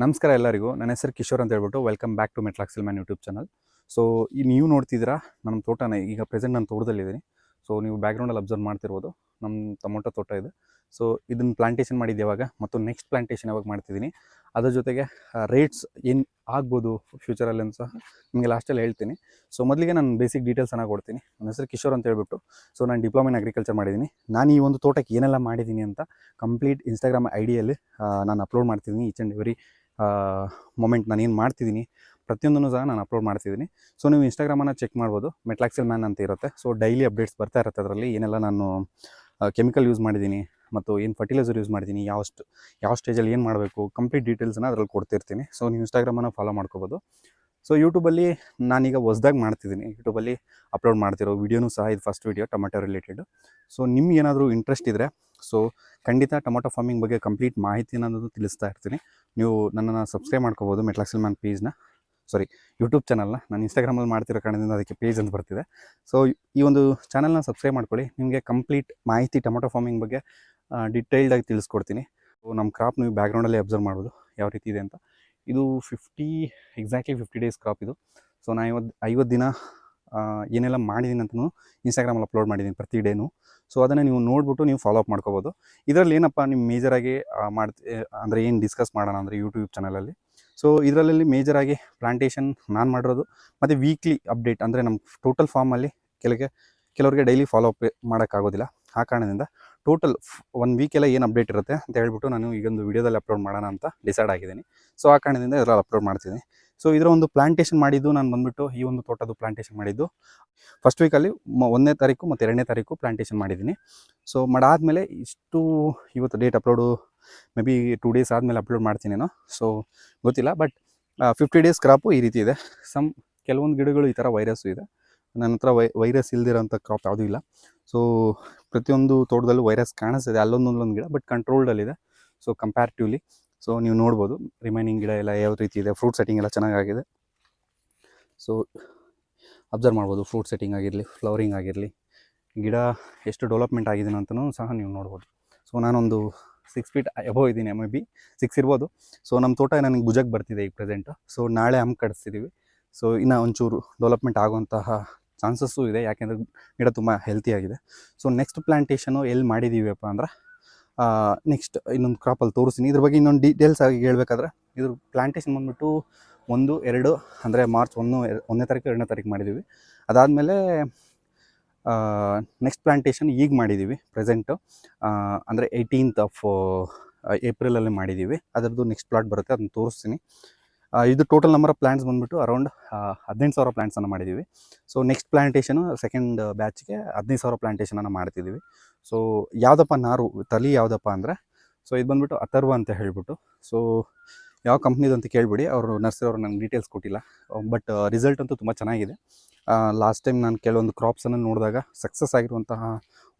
ನಮಸ್ಕಾರ ಎಲ್ಲರಿಗೂ. ನನ್ನ ಹೆಸರು ಕಿಶೋರ್ ಅಂತ ಹೇಳ್ಬಿಟ್ಟು ವೆಲ್ಕಮ್ ಬ್ಯಾಕ್ ಟು ಮೆಟ್ಲಾಕ್ಸಿಲ್ ಮ್ಯಾನ್ ಯೂಟ್ಯೂಬ್ ಚಾನಲ್. ಸೊ ಈ ನೀವು ನೋಡ್ತಿದ್ದೀರಾ ನಮ್ಮ ತೋಟನ. ಈಗ ಪ್ರೆಸೆಂಟ್ ನಾನು ತೋಟದಲ್ಲಿದ್ದೀನಿ. ಸೊ ನೀವು ಬ್ಯಾಕ್ಗ್ರೌಂಡಲ್ಲಿ ಅಬ್ಸರ್ವ್ ಮಾಡ್ತಿರ್ಬೋದು, ನಮ್ಮ ಟೊಮೊಟೊ ತೋಟ ಇದೆ. ಸೊ ಇದನ್ನು ಪ್ಲಾಂಟೇಷನ್ ಮಾಡಿದ್ದು ಯಾವಾಗ ಮತ್ತು ನೆಕ್ಸ್ಟ್ ಪ್ಲಾಂಟೇಷನ್ ಯಾವಾಗ ಮಾಡ್ತಿದ್ದೀನಿ, ಅದ್ರ ಜೊತೆಗೆ ರೇಟ್ಸ್ ಏನು ಆಗ್ಬೋದು ಫ್ಯೂಚರಲ್ಲಿ ಅಂತ ಸಹ ನಿಮಗೆ ಲಾಸ್ಟಲ್ಲಿ ಹೇಳ್ತೀನಿ. ಸೊ ಮೊದಲಿಗೆ ನಾನು ಬೇಸಿಕ್ ಡೀಟೇಲ್ಸನ್ನು ಕೊಡ್ತೀನಿ. ನನ್ನ ಹೆಸರು ಕಿಶೋರ್ ಅಂತ ಹೇಳ್ಬಿಟ್ಟು. ಸೊ ನಾನು ಡಿಪ್ಲೊಮಾ ಇನ್ ಅಗ್ರಿಕಲ್ಚರ್ ಮಾಡಿದ್ದೀನಿ. ನಾನು ಈ ಒಂದು ತೋಟಕ್ಕೆ ಏನೆಲ್ಲ ಮಾಡಿದ್ದೀನಿ ಅಂತ ಕಂಪ್ಲೀಟ್ ಇನ್ಸ್ಟಾಗ್ರಾಮ್ ಐಡಿಯಲ್ಲಿ ನಾನು ಅಪ್ಲೋಡ್ ಮಾಡ್ತಿದ್ದೀನಿ. ಈಚ್ ಆ್ಯಂಡ್ ಎವ್ರಿ ಮೊಮೆಂಟ್ ನಾನು ಏನು ಮಾಡ್ತಿದ್ದೀನಿ ಪ್ರತಿಯೊಂದನ್ನು ಸಹ ನಾನು ಅಪ್ಲೋಡ್ ಮಾಡ್ತಿದ್ದೀನಿ. ಸೊ ನೀವು ಇನ್ಸ್ಟಾಗ್ರಾಮನ್ನು ಚೆಕ್ ಮಾಡ್ಬೋದು, ಮೆಟ್ಲಾಕ್ಸಿಲ್ ಮ್ಯಾನ್ ಅಂತ ಇರುತ್ತೆ. ಸೊ ಡೈಲಿ ಅಪ್ಡೇಟ್ಸ್ ಬರ್ತಾ ಇರುತ್ತೆ. ಅದರಲ್ಲಿ ಏನೆಲ್ಲ ನಾನು ಕೆಮಿಕಲ್ ಯೂಸ್ ಮಾಡಿದ್ದೀನಿ ಮತ್ತು ಏನು ಫರ್ಟಿಲೈಸರ್ ಯೂಸ್ ಮಾಡಿದ್ದೀನಿ, ಯಾವ ಸ್ಟೇಜಲ್ಲಿ ಏನು ಮಾಡಬೇಕು, ಕಂಪ್ಲೀಟ್ ಡೀಟೇಲ್ಸನ್ನು ಅದರಲ್ಲಿ ಕೊಡ್ತಿರ್ತೀನಿ. ಸೊ ನೀವು ಇನ್ಸ್ಟಾಗ್ರಾಮನ್ನು ಫಾಲೋ ಮಾಡ್ಕೋಬೋದು. ಸೊ ಯೂಟ್ಯೂಬಲ್ಲಿ ನಾನೀಗ ಹೊಸ್ದಾಗಿ ಮಾಡ್ತಿದ್ದೀನಿ. ಯೂಟ್ಯೂಬಲ್ಲಿ ಅಪ್ಲೋಡ್ ಮಾಡ್ತಿರೋ ವೀಡಿಯೋನೂ ಸಹ ಇದು first video tomato related. So ನಿಮ್ಗೆ ಏನಾದರೂ ಇಂಟ್ರೆಸ್ಟ್ ಇದ್ದರೆ ಸೊ ಖಂಡಿತ ಟೊಮೊಟೊ ಫಾರ್ಮಿಂಗ್ ಬಗ್ಗೆ ಕಂಪ್ಲೀಟ್ ಮಾಹಿತಿನ ನಾನು ತಿಳಿಸ್ತಾ ಇರ್ತೀನಿ. ನೀವು ನನ್ನನ್ನು ಸಬ್ಸ್ಕ್ರೈಬ್ ಮಾಡ್ಕೋಬೋದು, ಮೆಟ್ಲಾಕ್ಸಿಲ್ ಮ್ಯಾನ್ ಪೇಜ್ನ, ಯೂಟ್ಯೂಬ್ ಚಾನಲ್ನ. ನಾನು ಇನ್ಸ್ಟಾಗ್ರಾಮಲ್ಲಿ ಮಾಡ್ತಿರೋ ಕಾರಣದಿಂದ ಅದಕ್ಕೆ ಪೇಜ್ ಅಂತ ಬರ್ತಿದೆ. ಸೊ ಈ ಒಂದು ಚಾನಲ್ನ ಸಬ್ಸ್ಕ್ರೈಬ್ ಮಾಡ್ಕೊಳ್ಳಿ. ನಿಮಗೆ ಕಂಪ್ಲೀಟ್ ಮಾಹಿತಿ ಟೊಮೊಟೊ ಫಾರ್ಮಿಂಗ್ ಬಗ್ಗೆ ಡಿಟೇಲ್ಡಾಗಿ ತಿಳಿಸ್ಕೊಡ್ತೀನಿ. ಸೊ ನಮ್ಮ ಕ್ರಾಪ್ ನೀವು ಬ್ಯಾಕ್ಗ್ರೌಂಡಲ್ಲಿ ಅಬ್ಸರ್ವ್ ಮಾಡ್ಬೋದು ಯಾವ ರೀತಿ ಇದೆ ಅಂತ. ಇದು ಎಕ್ಸಾಕ್ಟ್ಲಿ 50 ಡೇಸ್ ಕ್ರಾಪ್ ಇದು. ಸೊ ನಾನು 50 ದಿನ ಏನೆಲ್ಲ ಮಾಡಿದ್ದೀನಿ ಅಂತಲೂ ಇನ್ಸ್ಟಾಗ್ರಾಮಲ್ಲಿ ಅಪ್ಲೋಡ್ ಮಾಡಿದ್ದೀನಿ ಪ್ರತಿ ಡೇನು. ಸೊ ಅದನ್ನು ನೀವು ನೋಡಿಬಿಟ್ಟು ನೀವು ಫಾಲೋ ಅಪ್ ಮಾಡ್ಕೋಬೋದು. ಇದರಲ್ಲಿ ಏನಪ್ಪ ನಿಮ್ಮ ಮೇಜರಾಗಿ ಅಂದರೆ ಏನು ಡಿಸ್ಕಸ್ ಮಾಡೋಣ ಅಂದರೆ ಯೂಟ್ಯೂಬ್ ಚಾನಲಲ್ಲಿ. ಸೊ ಇದರಲ್ಲಿ ಮೇಜರಾಗಿ ಪ್ಲಾಂಟೇಷನ್ ನಾನು ಮಾಡಿರೋದು ಮತ್ತು ವೀಕ್ಲಿ ಅಪ್ಡೇಟ್, ಅಂದರೆ ನಮ್ಮ ಟೋಟಲ್ ಫಾರ್ಮಲ್ಲಿ ಕೆಲವರಿಗೆ ಡೈಲಿ ಫಾಲೋ ಅಪ್ ಮಾಡೋಕ್ಕಾಗೋದಿಲ್ಲ. ಆ ಕಾರಣದಿಂದ ಟೋಟಲ್ 1 ವೀಕೆಲ್ಲ ಏನು ಅಪ್ಡೇಟ್ ಇರುತ್ತೆ ಅಂತ ಹೇಳ್ಬಿಟ್ಟು ನಾನು ಈಗೊಂದು ವೀಡಿಯೋದಲ್ಲಿ ಅಪ್ಲೋಡ್ ಮಾಡೋಣ ಅಂತ ಡಿಸೈಡ್ ಆಗಿದ್ದೀನಿ. ಸೊ ಆ ಕಾರಣದಿಂದ ಇದರಲ್ಲಿ ಅಪ್ಲೋಡ್ ಮಾಡ್ತೀನಿ. ಸೊ ಇದರ ಒಂದು ಪ್ಲಾಂಟೇಷನ್ ಮಾಡಿದ್ದು ನಾನು ಬಂದುಬಿಟ್ಟು ಈ ಒಂದು ತೋಟದ ಪ್ಲಾಂಟೇಷನ್ ಮಾಡಿದ್ದು ಫಸ್ಟ್ ವೀಕಲ್ಲಿ 1ನೇ ತಾರೀಕು ಮತ್ತು 2ನೇ ತಾರೀಕು ಪ್ಲಾಂಟೇಷನ್ ಮಾಡಿದ್ದೀನಿ. ಸೊ ಮಾಡಾದಮೇಲೆ ಇವತ್ತು date upload may be 2 days ಆದಮೇಲೆ ಅಪ್ಲೋಡ್ ಮಾಡ್ತೀನೇನೋ, ಸೊ ಗೊತ್ತಿಲ್ಲ. ಬಟ್ 50 ಡೇಸ್ ಕ್ರಾಪು ಈ ರೀತಿ ಇದೆ. ಕೆಲವೊಂದು ಗಿಡಗಳು ಈ ಥರ ವೈರಸ್ಸು ಇದೆ. ನನ್ನ ಹತ್ರ ವೈರಸ್ ಇಲ್ದಿರೋಂಥ ಕ್ರಾಪ್ ಯಾವುದೂ ಇಲ್ಲ. ಸೊ ಪ್ರತಿಯೊಂದು ತೋಟದಲ್ಲೂ ವೈರಸ್ ಕಾಣಿಸ್ತಿದೆ, ಅಲ್ಲೊಂದೊಂದು ಗಿಡ, ಬಟ್ ಕಂಟ್ರೋಲ್ಡಲ್ಲಿದೆ. ಸೊ ಕಂಪ್ಯಾರಿಟಿವ್ಲಿ ಸೊ ನೀವು ನೋಡ್ಬೋದು ರಿಮೈನಿಂಗ್ ಗಿಡ ಎಲ್ಲ ಯಾವ ರೀತಿ ಇದೆ. ಫ್ರೂಟ್ ಸೆಟ್ಟಿಂಗ್ ಎಲ್ಲ ಚೆನ್ನಾಗಾಗಿದೆ. ಸೊ ಅಬ್ಸರ್ವ್ ಮಾಡ್ಬೋದು, ಫ್ರೂಟ್ ಸೆಟ್ಟಿಂಗ್ ಆಗಿರಲಿ, ಫ್ಲವರಿಂಗ್ ಆಗಿರಲಿ, ಗಿಡ ಎಷ್ಟು ಡೆವಲಪ್ಮೆಂಟ್ ಆಗಿದೆ ಅಂತಲೂ ಸಹ ನೀವು ನೋಡ್ಬೋದು. ಸೊ ನಾನೊಂದು 6 ಫೀಟ್ ಎಬೋ ಇದ್ದೀನಿ, ಮೇ ಬಿ 6 ಇರ್ಬೋದು. ಸೊ ನಮ್ಮ ತೋಟ ನನಗೆ ಭುಜಕ್ಕೆ ಬರ್ತಿದೆ ಈಗ ಪ್ರೆಸೆಂಟು. ಸೊ ನಾಳೆ ಕಡಿಸ್ತಿದ್ದೀವಿ. ಸೊ ಇನ್ನು ಒಂಚೂರು ಡೆವಲಪ್ಮೆಂಟ್ ಆಗುವಂತಹ ಚಾನ್ಸಸ್ಸು ಇದೆ, ಯಾಕೆಂದರೆ ಗಿಡ ತುಂಬ ಹೆಲ್ತಿಯಾಗಿದೆ. ಸೊ ನೆಕ್ಸ್ಟ್ ಪ್ಲಾಂಟೇಷನು ಎಲ್ಲಿ ಮಾಡಿದ್ದೀವಪ್ಪ ಅಂದ್ರೆ ನೆಕ್ಸ್ಟ್ ಇನ್ನೊಂದು ಕ್ರಾಪಲ್ಲಿ ತೋರಿಸ್ತೀನಿ. ಇದ್ರ ಬಗ್ಗೆ ಇನ್ನೊಂದು ಡೀಟೇಲ್ಸ್ ಆಗಿ ಹೇಳ್ಬೇಕಾದ್ರೆ, ಇದ್ರ ಪ್ಲಾಂಟೇಷನ್ ಬಂದುಬಿಟ್ಟು 1, 2 ಅಂದರೆ ಮಾರ್ಚ್ 1ನೇ ತಾರೀಕು 2ನೇ ತಾರೀಕು ಮಾಡಿದ್ದೀವಿ. ಅದಾದಮೇಲೆ ನೆಕ್ಸ್ಟ್ ಪ್ಲಾಂಟೇಷನ್ ಈಗ ಮಾಡಿದ್ದೀವಿ ಪ್ರೆಸೆಂಟು, ಅಂದರೆ 18th ಆಫ್ ಏಪ್ರಿಲಲ್ಲಿ ಮಾಡಿದ್ದೀವಿ. ಅದರದ್ದು ನೆಕ್ಸ್ಟ್ ಪ್ಲಾಟ್ ಬರುತ್ತೆ, ಅದನ್ನು ತೋರಿಸ್ತೀನಿ. ಇದು ಟೋಟಲ್ ನಂಬರ್ ಆಫ್ ಪ್ಲಾಂಟ್ಸ್ ಬಂದುಬಿಟ್ಟು ಅರೌಂಡ್ 18,000 ಪ್ಲಾಂಟ್ಸನ್ನು ಮಾಡಿದ್ದೀವಿ. ಸೊ ನೆಕ್ಸ್ಟ್ ಪ್ಲಾಂಟೇಷನು ಸೆಕೆಂಡ್ ಬ್ಯಾಚ್ಗೆ 15,000 ಪ್ಲಾಂಟೇಷನನ್ನು ಮಾಡ್ತಿದ್ದೀವಿ. ಸೊ ಯಾವುದಪ್ಪ ತಳಿ ಯಾವುದಪ್ಪ ಅಂದರೆ, ಸೊ ಇದು ಬಂದುಬಿಟ್ಟು ಅಥರ್ವ ಅಂತ ಹೇಳ್ಬಿಟ್ಟು. ಸೊ ಯಾವ ಕಂಪ್ನಿದು ಅಂತ ಕೇಳಿಬಿಡಿ, ಅವರು ನರ್ಸರಿಯವರು ನಂಗೆ ಡೀಟೇಲ್ಸ್ ಕೊಟ್ಟಿಲ್ಲ. ಬಟ್ ರಿಸಲ್ಟ್ ಅಂತೂ ತುಂಬ ಚೆನ್ನಾಗಿದೆ. ಲಾಸ್ಟ್ ಟೈಮ್ ನಾನು ಕೆಲವೊಂದು ಕ್ರಾಪ್ಸನ್ನು ನೋಡಿದಾಗ ಸಕ್ಸಸ್ ಆಗಿರುವಂತಹ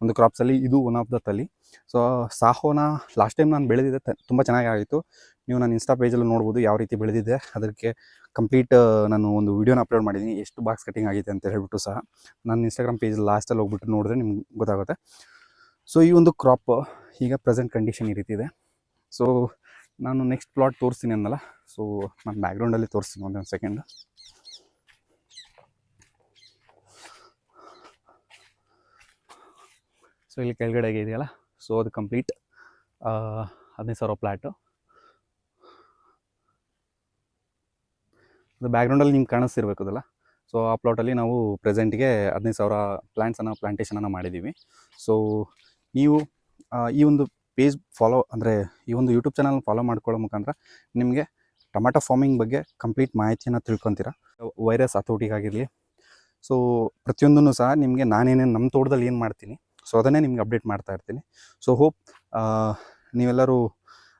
ಒಂದು ಕ್ರಾಪ್ಸಲ್ಲಿ ಇದು ಒನ್ ಆಫ್ ದ ತಳಿ. ಸೊ ಸಾಹೋನ ಲಾಸ್ಟ್ ಟೈಮ್ ನಾನು ಬೆಳೆದಿದ್ದೆ, ತುಂಬ ಚೆನ್ನಾಗಾಗಿತ್ತು. ನೀವು ನನ್ನ ಇನ್ಸ್ಟಾ ಪೇಜಲ್ಲಿ ನೋಡ್ಬೋದು ಯಾವ ರೀತಿ ಬೆಳೆದಿದ್ದೆ. ಅದಕ್ಕೆ ಕಂಪ್ಲೀಟ್ ನಾನು ಒಂದು ವೀಡಿಯೋನ ಅಪ್ಲೋಡ್ ಮಾಡಿದ್ದೀನಿ, ಎಷ್ಟು ಬಾಕ್ಸ್ ಕಟ್ಟಿಂಗ್ ಆಗಿದೆ ಅಂತ ಹೇಳ್ಬಿಟ್ಟು ಸಹ. ನನ್ನ ಇನ್ಸ್ಟಾಗ್ರಾಮ್ ಪೇಜ್ ಲಾಸ್ಟಲ್ಲಿ ಹೋಗ್ಬಿಟ್ಟು ನೋಡಿದ್ರೆ ನಿಮ್ಗೆ ಗೊತ್ತಾಗುತ್ತೆ. ಸೊ ಈ ಒಂದು ಕ್ರಾಪ್ ಈಗ ಪ್ರೆಸೆಂಟ್ ಕಂಡೀಷನ್ ಈ ರೀತಿ ಇದೆ. ಸೊ ನಾನು ನೆಕ್ಸ್ಟ್ ಪ್ಲಾಟ್ ತೋರಿಸ್ತೀನಿ ಅನ್ನಲ್ಲ. ಸೊ ನಾನು ಬ್ಯಾಕ್ಗ್ರೌಂಡಲ್ಲಿ ತೋರಿಸ್ತೀನಿ, ಒಂದೊಂದು ಸೆಕೆಂಡ್. ಸೊ ಇಲ್ಲಿ ಕೆಳಗಡೆಗೆ ಇದೆಯಲ್ಲ, ಸೊ ಅದು ಕಂಪ್ಲೀಟ್ 15,000 ಪ್ಲಾಟು. ಅದು ಬ್ಯಾಕ್ಗ್ರೌಂಡಲ್ಲಿ ನಿಮ್ಗೆ ಕಾಣಿಸ್ತಿರ್ಬೇಕದಲ್ಲ. ಸೊ ಆ ಪ್ಲಾಟಲ್ಲಿ ನಾವು ಪ್ರೆಸೆಂಟ್ಗೆ 15,000 ಪ್ಲಾಂಟೇಷನನ್ನು ಮಾಡಿದ್ದೀವಿ. ಸೊ ನೀವು ಈ ಒಂದು ಪೇಜ್ ಈ ಒಂದು ಯೂಟ್ಯೂಬ್ ಚಾನಲ್ ಫಾಲೋ ಮಾಡ್ಕೊಳ್ಳೋ ಮುಖಾಂತರ ನಿಮಗೆ ಟೊಮ್ಯಾಟೊ ಫಾರ್ಮಿಂಗ್ ಬಗ್ಗೆ ಕಂಪ್ಲೀಟ್ ಮಾಹಿತಿಯನ್ನು ತಿಳ್ಕೊತೀರ. ವೈರಸ್ ಹತೋಟಿಗಾಗಿರಲಿ, ಸೊ ಪ್ರತಿಯೊಂದನ್ನು ಸಹ ನಿಮಗೆ ನಾನೇನೇನು ನಮ್ಮ ತೋಟದಲ್ಲಿ ಏನು ಮಾಡ್ತೀನಿ, ಸೊ ಅದನ್ನೇ ನಿಮ್ಗೆ ಅಪ್ಡೇಟ್ ಮಾಡ್ತಾ ಇರ್ತೀನಿ. ಸೊ ಹೋಪ್ ನೀವೆಲ್ಲರೂ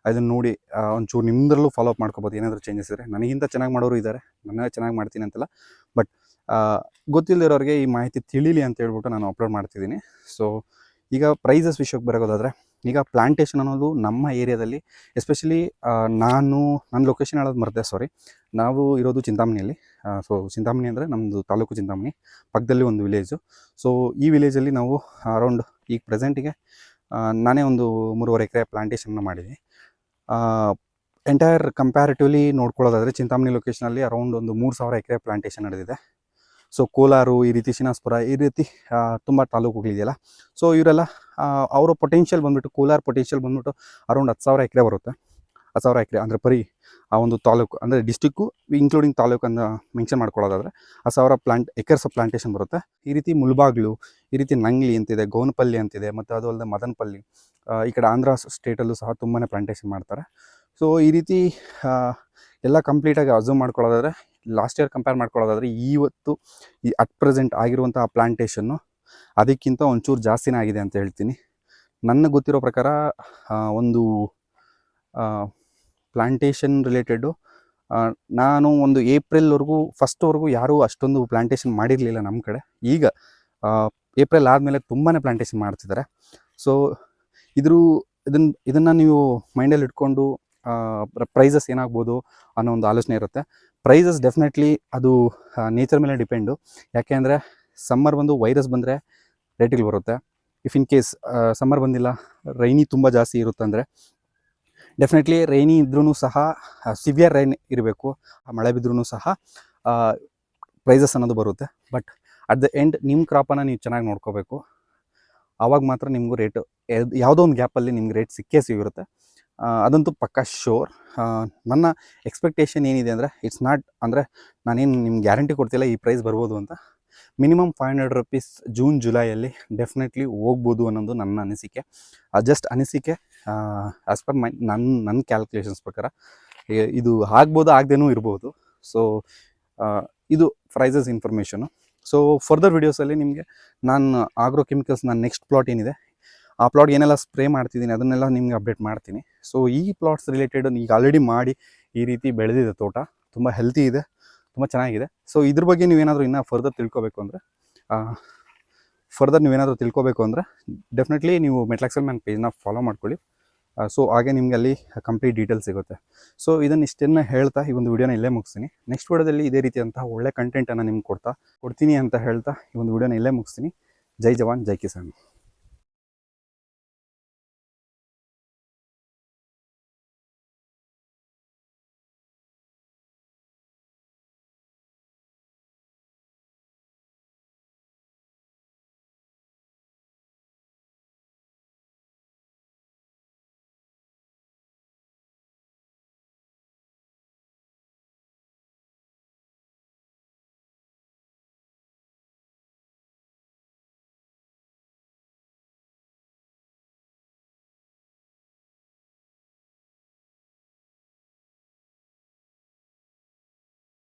ಅದನ್ನು ನೋಡಿ ಒಂಚೂರು ನಿಮ್ಮದ್ರಲ್ಲೂ ಫಾಲೋ ಅಪ್ ಮಾಡ್ಕೋಬೋದು. ಏನಾದರೂ ಚೇಂಜಸ್ ಇದ್ದರೆ, ನನಗಿಂತ ಚೆನ್ನಾಗಿ ಮಾಡೋರು ಇದ್ದಾರೆ, ನನ್ನ ಚೆನ್ನಾಗಿ ಮಾಡ್ತೀನಿ ಅಂತಲ್ಲ, ಬಟ್ ಗೊತ್ತಿಲ್ಲದಿರೋರಿಗೆ ಈ ಮಾಹಿತಿ ತಿಳಿಲಿ ಅಂತ ಹೇಳ್ಬಿಟ್ಟು ನಾನು ಅಪ್ಲೋಡ್ ಮಾಡ್ತಿದ್ದೀನಿ. ಸೊ ಈಗ ಪ್ರೈಸಸ್ ವಿಷಯಕ್ಕೆ ಬರೋದಾದರೆ, ಈಗ ಪ್ಲಾಂಟೇಷನ್ ಅನ್ನೋದು ನಮ್ಮ ಏರಿಯಾದಲ್ಲಿ ಎಸ್ಪೆಷಲಿ ನನ್ನ ಲೊಕೇಶನ್ ಹೇಳೋದು ಮರೆತೆ, ನಾವು ಇರೋದು ಚಿಂತಾಮಣಿಯಲ್ಲಿ. ಸೊ ಚಿಂತಾಮಣಿ ಅಂದರೆ ನಮ್ಮದು ತಾಲೂಕು ಚಿಂತಾಮಣಿ, ಪಕ್ಕದಲ್ಲಿ ಒಂದು ವಿಲೇಜು. ಸೊ ಈ ವಿಲೇಜಲ್ಲಿ ನಾವು ಅರೌಂಡ್ ಈಗ ಪ್ರೆಸೆಂಟಿಗೆ ನಾನೇ ಒಂದು 3.5 ಎಕರೆ ಪ್ಲಾಂಟೇಷನ್ನ ಮಾಡಿದ್ದೀನಿ. ಎಂಟೈರ್ ಕಂಪ್ಯಾರಿಟಿವ್ಲಿ ನೋಡ್ಕೊಳ್ಳೋದಾದರೆ ಚಿಂತಾಮಣಿ ಲೊಕೇಶನಲ್ಲಿ ಅರೌಂಡ್ ಒಂದು 3,000 ಎಕರೆ ಪ್ಲಾಂಟೇಷನ್ ನಡೆದಿದೆ. ಸೊ ಕೋಲಾರು, ಈ ರೀತಿ ಶ್ರೀನಿವಾಸಪುರ, ಈ ರೀತಿ ತುಂಬ ತಾಲೂಕುಗಳಿದೆಯಲ್ಲ. ಸೊ ಇವರೆಲ್ಲ ಅವರ ಪೊಟೆನ್ಷಿಯಲ್ ಬಂದುಬಿಟ್ಟು, ಕೋಲಾರ ಪೊಟೆನ್ಷಿಯಲ್ ಬಂದುಬಿಟ್ಟು ಅರೌಂಡ್ 10,000 ಎಕರೆ ಬರುತ್ತೆ. 10,000 ಎಕರೆ ಅಂದರೆ ಬರೀ ಆ ಒಂದು ತಾಲೂಕು ಅಂದರೆ ಡಿಸ್ಟಿಕ್ಕು ಇನ್ಕ್ಲೂಡಿಂಗ್ ತಾಲೂಕು ಅಂತ ಮೆನ್ಷನ್ ಮಾಡ್ಕೊಳ್ಳೋದಾದರೆ 10,000 ಎಕರ್ಸ್ ಆಫ್ ಪ್ಲಾಂಟೇಷನ್ ಬರುತ್ತೆ. ಈ ರೀತಿ ಮುಳಬಾಗ್ಲು, ಈ ರೀತಿ ನಂಗ್ಲಿ ಅಂತಿದೆ, ಗೌನಪಲ್ಲಿ ಅಂತಿದೆ, ಮತ್ತು ಅದು ಅಲ್ಲದೆ ಮದನಪಲ್ಲಿ, ಈ ಕಡೆ ಆಂಧ್ರ ಸ್ಟೇಟಲ್ಲೂ ಸಹ ತುಂಬಾ ಪ್ಲಾಂಟೇಷನ್ ಮಾಡ್ತಾರೆ. ಸೊ ಈ ರೀತಿ ಎಲ್ಲ ಕಂಪ್ಲೀಟಾಗಿ ಅಬ್ಸರ್ವ್ ಮಾಡ್ಕೊಳ್ಳೋದಾದರೆ, ಲಾಸ್ಟ್ ಇಯರ್ ಕಂಪೇರ್ ಮಾಡ್ಕೊಳ್ಳೋದಾದರೆ ಇವತ್ತು ಈ ಅಟ್ ಪ್ರೆಸೆಂಟ್ ಆಗಿರುವಂಥ ಪ್ಲಾಂಟೇಷನ್ನು ಅದಕ್ಕಿಂತ ಒಂಚೂರು ಜಾಸ್ತಿನೇ ಆಗಿದೆ ಅಂತ ಹೇಳ್ತೀನಿ. ನನಗೆ ಗೊತ್ತಿರೋ ಪ್ರಕಾರ ಒಂದು ಪ್ಲಾಂಟೇಷನ್ ರಿಲೇಟೆಡು ನಾನು ಒಂದು ಏಪ್ರಿಲ್ವರೆಗೂ ಫಸ್ಟ್ವರೆಗೂ ಯಾರೂ ಅಷ್ಟೊಂದು ಪ್ಲಾಂಟೇಷನ್ ಮಾಡಿರಲಿಲ್ಲ ನಮ್ಮ ಕಡೆ. ಈಗ ಏಪ್ರಿಲ್ ಆದಮೇಲೆ ತುಂಬಾ ಪ್ಲಾಂಟೇಷನ್ ಮಾಡ್ತಿದ್ದಾರೆ. ಸೊ ಇದನ್ನು ನೀವು ಮೈಂಡಲ್ಲಿ ಇಟ್ಕೊಂಡು ಪ್ರೈಸಸ್ ಏನಾಗ್ಬೋದು ಅನ್ನೋ ಒಂದು ಆಲೋಚನೆ ಇರುತ್ತೆ. ಪ್ರೈಸಸ್ ಡೆಫಿನೆಟ್ಲಿ ಅದು ನೇಚರ್ ಮೇಲೆ ಡಿಪೆಂಡು. ಯಾಕೆ ಅಂದರೆ ಸಮ್ಮರ್ ಬಂದು ವೈರಸ್ ಬಂದರೆ ರೇಟಿಗೆ ಬರುತ್ತೆ. ಇಫ್ ಇನ್ ಕೇಸ್ ಸಮ್ಮರ್ ಬಂದಿಲ್ಲ, ರೈನಿ ತುಂಬ ಜಾಸ್ತಿ ಇರುತ್ತಂದರೆ ಡೆಫಿನೆಟ್ಲಿ ರೈನಿ ಇದ್ರೂ ಸಹ ಸಿವಿಯರ್ ರೈನ್ ಇರಬೇಕು, ಮಳೆ ಬಿದ್ದರೂ ಸಹ ಪ್ರೈಸಸ್ ಅನ್ನೋದು ಬರುತ್ತೆ. ಬಟ್ ಅಟ್ ದ ಎಂಡ್ ನಿಮ್ಮ ಕ್ರಾಪನ್ನು ನೀವು ಚೆನ್ನಾಗಿ ನೋಡ್ಕೋಬೇಕು. ಆವಾಗ ಮಾತ್ರ ನಿಮಗೂ ರೇಟು ಯಾವುದೋ ಒಂದು ಗ್ಯಾಪಲ್ಲಿ ನಿಮ್ಗೆ ರೇಟ್ ಸಿಕ್ಕೇ ಸಿಗಿರುತ್ತೆ. ಅದಂತೂ ಪಕ್ಕಾ ಶೋರ್. ನನ್ನ ಎಕ್ಸ್ಪೆಕ್ಟೇಷನ್ ಏನಿದೆ ಅಂದರೆ, ಇಟ್ಸ್ ನಾಟ್ ಅಂದರೆ ನಾನೇನು ನಿಮ್ಗೆ ಗ್ಯಾರಂಟಿ ಕೊಡ್ತಿಲ್ಲ ಈ ಪ್ರೈಸ್ ಬರ್ಬೋದು ಅಂತ. ಮಿನಿಮಮ್ 500 ರೂಪೀಸ್ ಜೂನ್ ಜುಲೈಯಲ್ಲಿ ಡೆಫಿನೆಟ್ಲಿ ಹೋಗ್ಬೋದು ಅನ್ನೋದು ನನ್ನ ಅನಿಸಿಕೆ. ಜಸ್ಟ್ ಅನಿಸಿಕೆ. ಆ್ಯಸ್ ಪರ್ ನನ್ನ ಕ್ಯಾಲ್ಕುಲೇಷನ್ಸ್ ಪ್ರಕಾರ ಇದು ಆಗ್ಬೋದು, ಆಗದೇನೂ ಇರ್ಬೋದು. ಸೊ ಇದು ಪ್ರೈಸಸ್ ಇನ್ಫಾರ್ಮೇಷನು. ಸೊ ಫರ್ದರ್ ವೀಡಿಯೋಸಲ್ಲಿ ನಿಮಗೆ ನಾನು ಆಗ್ರೋ ಕೆಮಿಕಲ್ಸ್ ನನ್ನ ನೆಕ್ಸ್ಟ್ ಪ್ಲಾಟ್ ಏನಿದೆ, ಆ ಪ್ಲಾಟ್ ಏನೆಲ್ಲ ಸ್ಪ್ರೇ ಮಾಡ್ತಿದ್ದೀನಿ ಅದನ್ನೆಲ್ಲ ನಿಮಗೆ ಅಪ್ಡೇಟ್ ಮಾಡ್ತೀನಿ. ಸೊ ಈ ಪ್ಲಾಟ್ಸ್ ರಿಲೇಟೆಡ್ ಈಗ ಆಲ್ರೆಡಿ ಮಾಡಿ ಈ ರೀತಿ ಬೆಳೆದಿದೆ ತೋಟ, ತುಂಬ ಹೆಲ್ತಿ ಇದೆ, ತುಂಬ ಚೆನ್ನಾಗಿದೆ. ಸೊ ಇದ್ರ ಬಗ್ಗೆ ನೀವೇನಾದರೂ ಇನ್ನೂ ಫರ್ದರ್ ತಿಳ್ಕೊಬೇಕು ಅಂದರೆ ಡೆಫಿನೆಟ್ಲಿ ನೀವು ಮೆಟ್ಲಾಕ್ಸಲ್ ಮ್ಯಾನ್ ಪೇಜ್ನ ಫಾಲೋ ಮಾಡ್ಕೊಳ್ಳಿ. ಸೊ ಹಾಗೆ ನಿಮಗೆ ಅಲ್ಲಿ ಕಂಪ್ಲೀಟ್ ಡೀಟೇಲ್ಸ್ ಸಿಗುತ್ತೆ. ಸೊ ಇಷ್ಟನ್ನು ಹೇಳ್ತಾ ಈ ಒಂದು ವಿಡಿಯೋನ ಇಲ್ಲೇ ಮುಗಿಸ್ತೀನಿ. ನೆಕ್ಸ್ಟ್ ವಿಡಿಯೋದಲ್ಲಿ ಇದೇ ರೀತಿಯಂತಹ ಒಳ್ಳೆ ಕಂಟೆಂಟನ್ನು ನಿಮ್ಗೆ ಕೊಡ್ತೀನಿ ಅಂತ ಹೇಳ್ತಾ ಈ ಒಂದು ವಿಡಿಯೋನ ಇಲ್ಲೇ ಮುಗಿಸ್ತೀನಿ. ಜೈ ಜವಾನ್, ಜೈ ಕಿಸಾನ್.